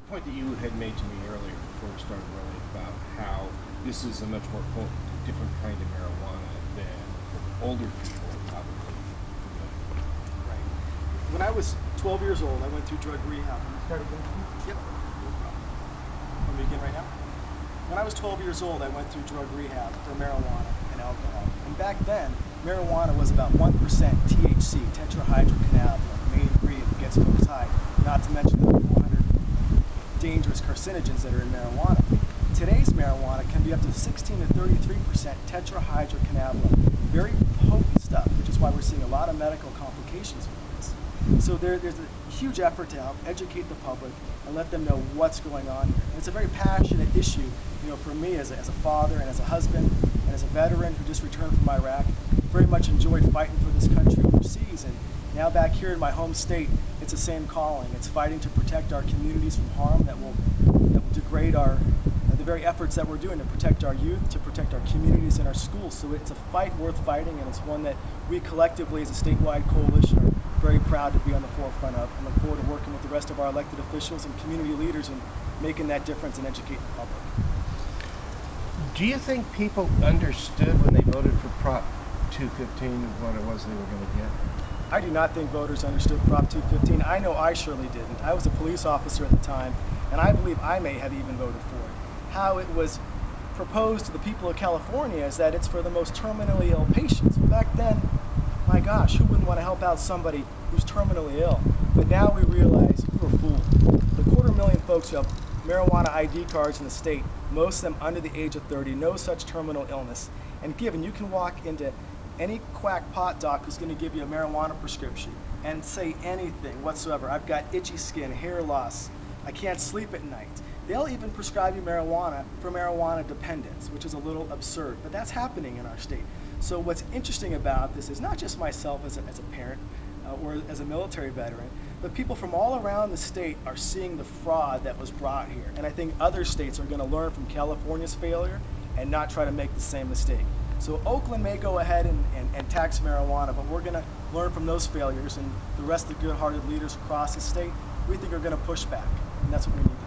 point that you had made to me earlier before we started rolling about how this is a much more potent, different kind of marijuana than older people are probably familiar with. Right. When I was 12 years old, I went through drug rehab. Start again, please? Yep. No problem. Want me to begin right now? When I was 12 years old, I went through drug rehab for marijuana and alcohol. And back then, marijuana was about 1% THC, tetrahydrocannabinol, the main ingredient that gets folks high, not to mention the 400 dangerous carcinogens that are in marijuana. Today's marijuana can be up to 16 to 33% tetrahydrocannabinol. Very potent stuff, which is why we're seeing a lot of medical complications with this. So there's a huge effort to help educate the public and let them know what's going on here. And it's a very passionate issue, for me as a father and as a husband and as a veteran who just returned from Iraq. Very much enjoyed fighting for this country overseas, and now back here in my home state, it's the same calling. It's fighting to protect our communities from harm that will degrade the very efforts that we're doing to protect our youth, to protect our communities and our schools. So it's a fight worth fighting, and it's one that we collectively as a statewide coalition are very proud to be on the forefront of, and look forward to working with the rest of our elected officials and community leaders and making that difference and educating the public. Do you think people understood when they voted for Prop 215 what it was they were going to get? I do not think voters understood Prop 215. I know I surely didn't. I was a police officer at the time, and I believe I may have even voted for it. How it was proposed to the people of California is that it's for the most terminally ill patients. Back then, my gosh, who wouldn't want to help out somebody who's terminally ill? But now we realize we were fooled. The 250,000 folks who have marijuana ID cards in the state, most of them under the age of 30, no such terminal illness. And given you can walk into any quack pot doc who's going to give you a marijuana prescription and say anything whatsoever. I've got itchy skin, hair loss, I can't sleep at night. They'll even prescribe you marijuana for marijuana dependence, which is a little absurd, but that's happening in our state. So what's interesting about this is not just myself as a parent or as a military veteran, but people from all around the state are seeing the fraud that was brought here. And I think other states are going to learn from California's failure and not try to make the same mistake. So Oakland may go ahead and tax marijuana, but we're going to learn from those failures, and the rest of the good-hearted leaders across the state, we think are going to push back, and that's what we need.